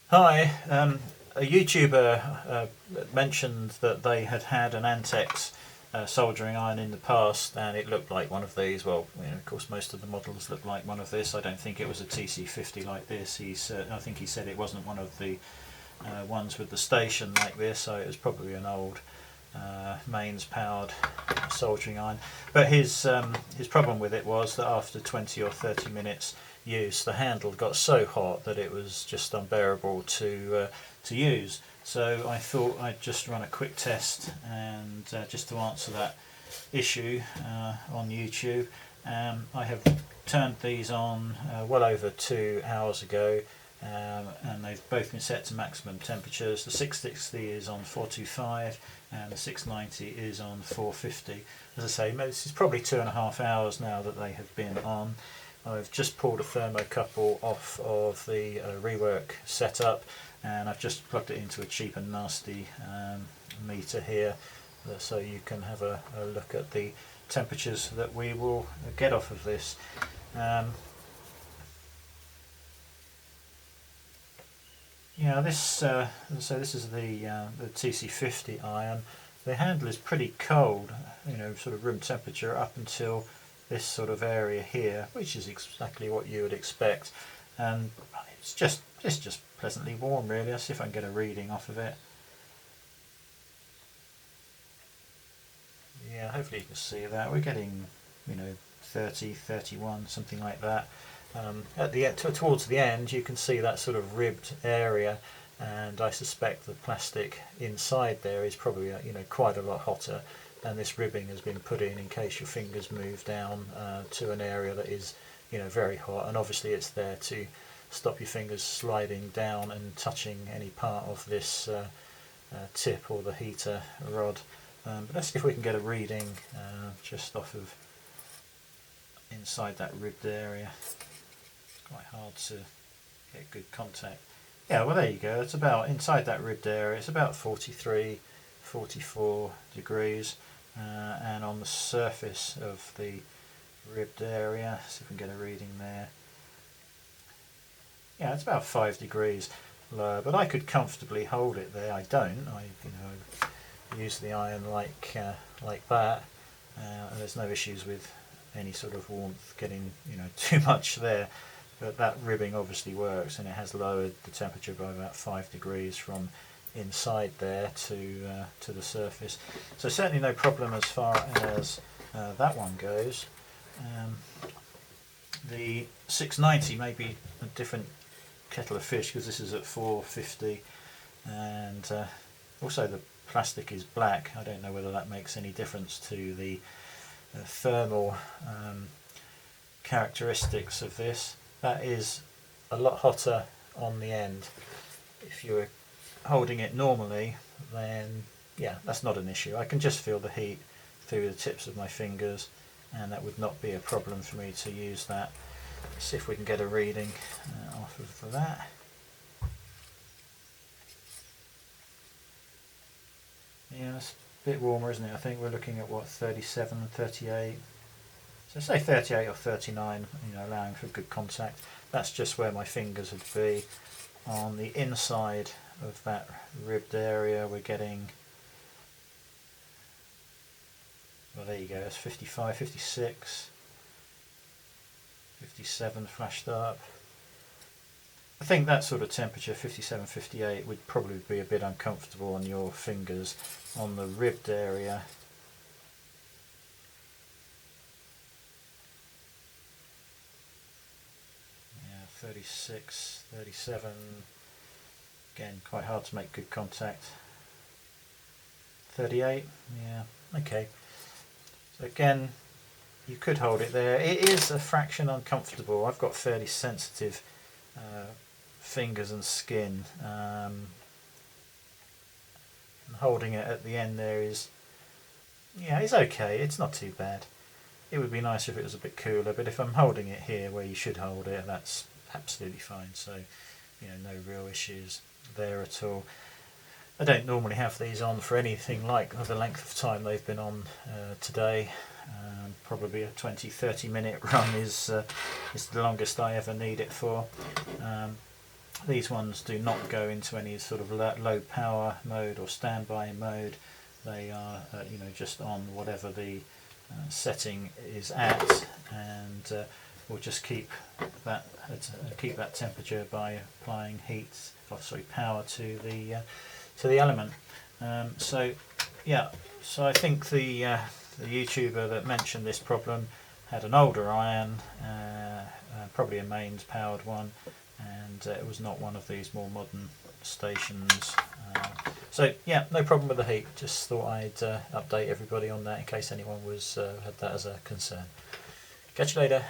Hi, a YouTuber mentioned that they had had an Antex soldering iron in the past, and it looked like one of these. Well, of course, most of the models look like one of this. I don't think it was a TC50 like this. I think he said it wasn't one of the ones with the station like this, so it was probably an old mains powered soldering iron. But his problem with it was that after 20 or 30 minutes use, the handle got so hot that it was just unbearable to use. So I thought I'd just run a quick test, and just to answer that issue on YouTube. I have turned these on well over 2 hours ago, and they've both been set to maximum temperatures. The 660 is on 425 and the 690 is on 450. As I say, this is probably 2.5 hours now that they have been on. I've just pulled a thermocouple off of the rework setup, and I've just plugged it into a cheap and nasty meter here, so you can have a look at the temperatures that we will get off of this. So this is the TC50 iron. The handle is pretty cold, sort of room temperature up until this sort of area here, which is exactly what you would expect, and it's just pleasantly warm really. I'll see if I can get a reading off of it. Yeah, hopefully you can see that we're getting 30, 31, something like that. At the towards the end, you can see that sort of ribbed area, and I suspect the plastic inside there is probably quite a lot hotter, and this ribbing has been put in case your fingers move down to an area that is very hot, and obviously it's there to stop your fingers sliding down and touching any part of this tip or the heater rod. But let's see if we can get a reading just off of inside that ribbed area. It's quite hard to get good contact. Yeah, well there you go. It's about inside that ribbed area. It's about 43, 44 degrees, and on the surface of the ribbed area, see if we can get a reading there. Yeah, it's about 5 degrees lower, but I could comfortably hold it there. I don't. I use the iron like that, and there's no issues with any sort of warmth getting too much there. But that ribbing obviously works, and it has lowered the temperature by about 5 degrees from inside there to the surface. So certainly no problem as far as that one goes. The 690 may be a different kettle of fish, because this is at 450, and also the plastic is black. I don't know whether that makes any difference to the thermal characteristics of this. That is a lot hotter on the end. If you were holding it normally, then yeah, that's not an issue. I can just feel the heat through the tips of my fingers, and that would not be a problem for me to use that. Let's see if we can get a reading off of that. Yeah, it's a bit warmer, isn't it? I think we're looking at what, 37 and 38. So say 38 or 39, allowing for good contact. That's just where my fingers would be. On the inside of that ribbed area, we're getting, well there you go, it's 55, 56, 57 flashed up. I think that sort of temperature, 57, 58, would probably be a bit uncomfortable on your fingers. On the ribbed area, yeah, 36, 37, again quite hard to make good contact. 38, yeah, okay. So again, you could hold it there. It is a fraction uncomfortable. I've got fairly sensitive fingers and skin, and holding it at the end there is, yeah, it's okay. It's not too bad. It would be nice if it was a bit cooler, but if I'm holding it here where you should hold it, that's absolutely fine. So no real issues there at all. I don't normally have these on for anything like the length of time they've been on today. Probably a 20-30 minute run is the longest I ever need it for. These ones do not go into any sort of low power mode or standby mode. They are just on whatever the setting is at, and we'll just keep that temperature by applying power to the element. So I think the YouTuber that mentioned this problem had an older iron, probably a mains powered one, and it was not one of these more modern stations. So yeah, no problem with the heat. Just thought I'd update everybody on that in case anyone had that as a concern. Catch you later.